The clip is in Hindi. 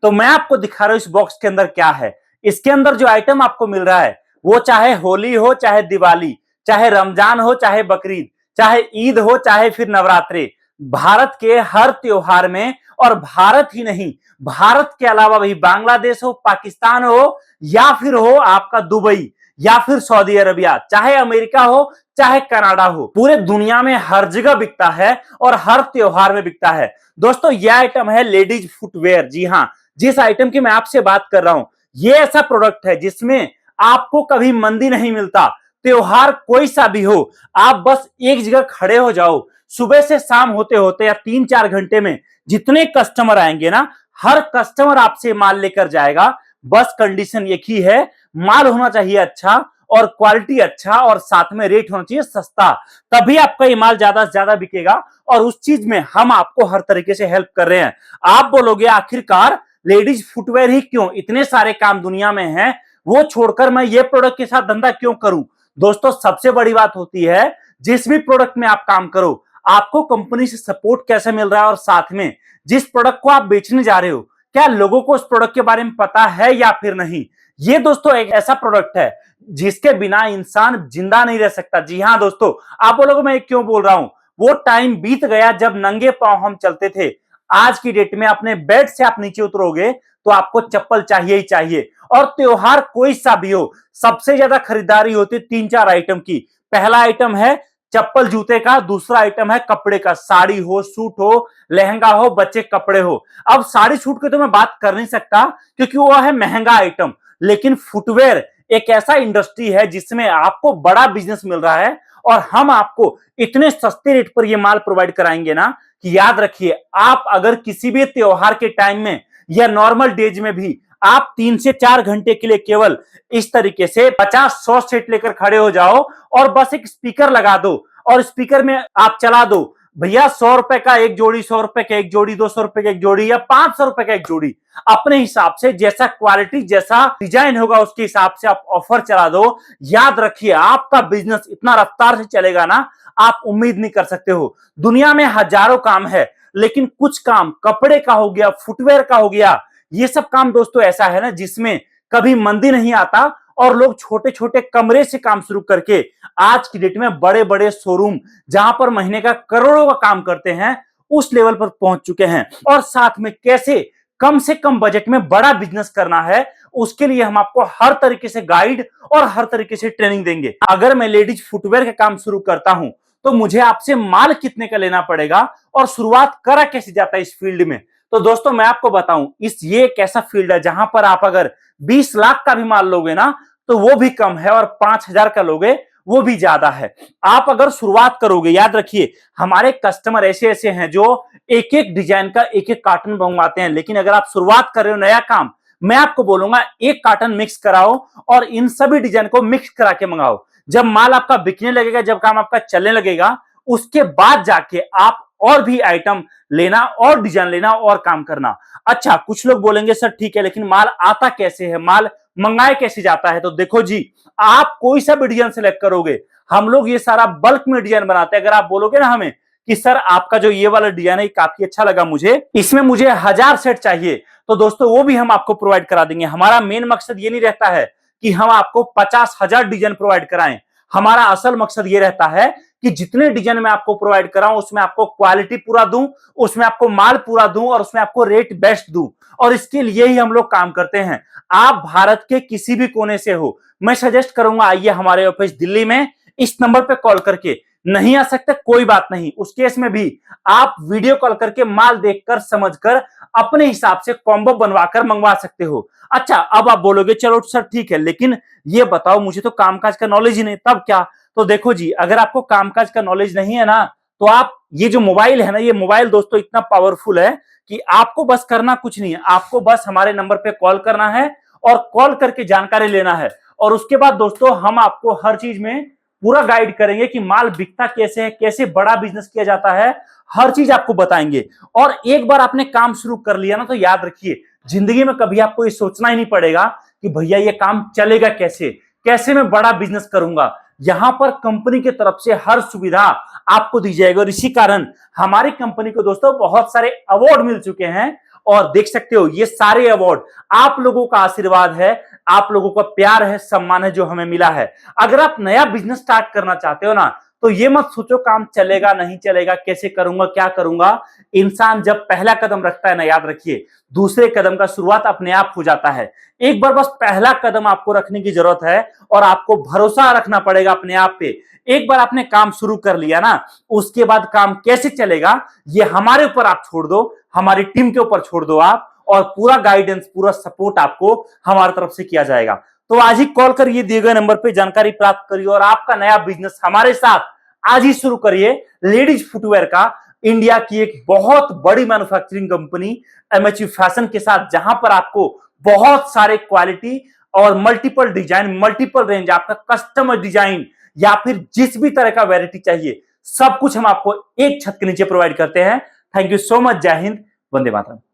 तो मैं आपको दिखा रहा हूं इस बॉक्स के अंदर क्या है। इसके अंदर जो आइटम आपको मिल रहा है वो चाहे होली हो, चाहे दिवाली, चाहे रमजान हो, चाहे बकरीद, चाहे ईद हो, चाहे फिर नवरात्रि, भारत के हर त्योहार में, और भारत ही नहीं, भारत के अलावा भी बांग्लादेश हो, पाकिस्तान हो, या फिर हो आपका दुबई, या फिर सऊदी अरबिया, चाहे अमेरिका हो, चाहे कनाडा हो, पूरे दुनिया में हर जगह बिकता है और हर त्योहार में बिकता है। दोस्तों यह आइटम है लेडीज फुटवेयर। जी हाँ, जिस आइटम की मैं आपसे बात कर रहा हूं ये ऐसा प्रोडक्ट है जिसमें आपको कभी मंदी नहीं मिलता। त्योहार कोई सा भी हो, आप बस एक जगह खड़े हो जाओ, सुबह से शाम होते होते या 3-4 घंटे में जितने कस्टमर आएंगे ना, हर कस्टमर आपसे माल लेकर जाएगा। बस कंडीशन एक ही है, माल होना चाहिए अच्छा और क्वालिटी अच्छा और साथ में रेट होना चाहिए सस्ता, तभी आपका ये माल ज्यादा से ज्यादा बिकेगा। और उस चीज में हम आपको हर तरीके से हेल्प कर रहे हैं। आप बोलोगे आखिरकार लेडीज फुटवेयर ही क्यों, इतने सारे काम दुनिया में हैं, वो छोड़कर मैं ये प्रोडक्ट के साथ धंधा क्यों करूं। दोस्तों सबसे बड़ी बात होती है जिस भी प्रोडक्ट में आप काम करो आपको कंपनी से सपोर्ट कैसे मिल रहा है, और साथ में जिस प्रोडक्ट को आप बेचने जा रहे हो क्या लोगों को उस प्रोडक्ट के बारे में पता है या फिर नहीं। ये दोस्तों एक ऐसा प्रोडक्ट है जिसके बिना इंसान जिंदा नहीं रह सकता। जी हाँ दोस्तों, आप बोलोगे मैं क्यों बोल रहा हूं, वो टाइम बीत गया जब नंगे पांव हम चलते थे। आज की डेट में अपने बेड से आप नीचे उतरोगे तो आपको चप्पल चाहिए ही चाहिए। और त्योहार कोई सा भी हो, सबसे ज्यादा खरीदारी होती है 3-4 आइटम की। पहला आइटम है चप्पल जूते का, दूसरा आइटम है कपड़े का, साड़ी हो, सूट हो, लहंगा हो, बच्चे कपड़े हो। अब साड़ी सूट की तो मैं बात कर नहीं सकता क्योंकि वो है महंगा आइटम, लेकिन फुटवेयर एक ऐसा इंडस्ट्री है जिसमें आपको बड़ा बिजनेस मिल रहा है और हम आपको इतने सस्ते रेट पर यह माल प्रोवाइड कराएंगे ना कि याद रखिए, आप अगर किसी भी त्योहार के टाइम में या नॉर्मल डेज में भी आप 3 से 4 घंटे के लिए केवल इस तरीके से 50-100 सेट लेकर खड़े हो जाओ और बस एक स्पीकर लगा दो और स्पीकर में आप चला दो, भैया 100 रुपए का एक जोड़ी, 100 रुपए का एक जोड़ी, 200 रुपए का एक जोड़ी या 500 रुपए का एक जोड़ी, अपने हिसाब से जैसा क्वालिटी जैसा डिजाइन होगा उसके हिसाब से आप ऑफर चला दो। याद रखिए आपका बिजनेस इतना रफ्तार से चलेगा ना, आप उम्मीद नहीं कर सकते हो। दुनिया में हजारों काम है लेकिन कुछ काम कपड़े का हो गया, फुटवेयर का हो गया, ये सब काम दोस्तों ऐसा है ना जिसमें कभी मंदी नहीं आता और लोग छोटे छोटे कमरे से काम शुरू करके आज की डेट में बड़े बड़े शोरूम जहां पर महीने का करोड़ों का काम करते हैं उस लेवल पर पहुंच चुके हैं। और साथ में कैसे कम से कम बजट में बड़ा बिजनेस करना है उसके लिए हम आपको हर तरीके से गाइड और हर तरीके से ट्रेनिंग देंगे। अगर मैं लेडीज फुटवेयर का काम शुरू करता हूं तो मुझे आपसे माल कितने का लेना पड़ेगा और शुरुआत करा कैसे जाता है इस फील्ड में। तो दोस्तों मैं आपको बताऊं, ये एक ऐसा फील्ड है जहां पर आप अगर 20 लाख का भी माल लोगे ना तो वो भी कम है और 5,000 का लोगे वो भी ज्यादा है। आप अगर शुरुआत करोगे, याद रखिए हमारे कस्टमर ऐसे ऐसे हैं जो एक एक डिजाइन का एक एक कार्टन मंगवाते हैं, लेकिन अगर आप शुरुआत कर रहे हो नया काम, मैं आपको बोलूंगा एक कार्टन मिक्स कराओ और इन सभी डिजाइन को मिक्स करा के मंगाओ। जब माल आपका बिकने लगेगा, जब काम आपका चलने लगेगा, उसके बाद जाके आप और भी आइटम लेना और डिजाइन लेना और काम करना। अच्छा, कुछ लोग बोलेंगे सर ठीक है लेकिन माल आता कैसे है, माल मंगाए कैसे जाता है। तो देखो जी, आप कोई सा भी डिजाइन सिलेक्ट करोगे, हम लोग ये सारा बल्क में डिजाइन बनाते हैं। अगर आप बोलोगे ना हमें कि सर आपका जो ये वाला डिजाइन है काफी अच्छा लगा मुझे, इसमें मुझे 1000 सेट चाहिए, तो दोस्तों वो भी हम आपको प्रोवाइड करा देंगे। हमारा मेन मकसद ये नहीं रहता है कि हम आपको 50,000 डिजाइन प्रोवाइड कराएं। हमारा असल मकसद ये रहता है कि जितने डिजाइन मैं आपको प्रोवाइड कराऊं उसमें आपको क्वालिटी पूरा दूं, उसमें आपको माल पूरा दूं और उसमें आपको रेट बेस्ट दूं। और इसके लिए ही हम लोग काम करते हैं। आप भारत के किसी भी कोने से हो, मैं सजेस्ट करूंगा आइए हमारे ऑफिस दिल्ली में, इस नंबर पे कॉल करके। नहीं आ सकते कोई बात नहीं, उस केस में भी आप वीडियो कॉल करके माल देखकर समझकर अपने हिसाब से कॉम्बो बनवाकर मंगवा सकते हो। अच्छा, अब आप बोलोगे चलो सर ठीक है लेकिन ये बताओ मुझे तो कामकाज का नॉलेज ही नहीं, तब क्या। तो देखो जी, अगर आपको कामकाज का नॉलेज नहीं है ना तो आप ये जो मोबाइल है ना, ये मोबाइल दोस्तों इतना पावरफुल है कि आपको बस करना कुछ नहीं है, आपको बस हमारे नंबर पे कॉल करना है और कॉल करके जानकारी लेना है। और उसके बाद दोस्तों हम आपको हर चीज में पूरा गाइड करेंगे कि माल बिकता कैसे है, कैसे बड़ा बिजनेस किया जाता है, हर चीज आपको बताएंगे। और एक बार आपने काम शुरू कर लिया ना तो याद रखिए जिंदगी में कभी आपको ये सोचना ही नहीं पड़ेगा कि भैया ये काम चलेगा कैसे, कैसे मैं बड़ा बिजनेस करूंगा। यहां पर कंपनी की तरफ से हर सुविधा आपको दी जाएगी और इसी कारण हमारी कंपनी को दोस्तों बहुत सारे अवार्ड मिल चुके हैं और देख सकते हो ये सारे अवार्ड आप लोगों का आशीर्वाद है, आप लोगों का प्यार है, सम्मान है जो हमें मिला है। अगर आप नया बिजनेस स्टार्ट करना चाहते हो ना, तो ये मत सोचो काम चलेगा नहीं चलेगा, कैसे करूंगा क्या करूंगा। इंसान जब पहला कदम रखता है ना, याद रखिए दूसरे कदम का शुरुआत अपने आप हो जाता है। एक बार बस पहला कदम आपको रखने की जरूरत है और आपको भरोसा रखना पड़ेगा अपने आप पे। एक बार आपने काम शुरू कर लिया ना, उसके बाद काम कैसे चलेगा ये हमारे ऊपर आप छोड़ दो, हमारी टीम के ऊपर छोड़ दो आप, और पूरा गाइडेंस पूरा सपोर्ट आपको हमारी तरफ से किया जाएगा। तो आज ही कॉल करिए, दिए गए नंबर पे जानकारी प्राप्त करिए और आपका नया बिजनेस हमारे साथ आज ही शुरू करिए। लेडीज फुटवेयर का इंडिया की एक बहुत बड़ी मैन्युफैक्चरिंग कंपनी एमएचयू फैशन के साथ, जहां पर आपको बहुत सारे क्वालिटी और मल्टीपल डिजाइन, मल्टीपल रेंज, आपका कस्टमर डिजाइन या फिर जिस भी तरह का वैरायटी चाहिए सब कुछ हम आपको एक छत के नीचे प्रोवाइड करते हैं। Thank you so much. जय हिंद, वंदे मातरम।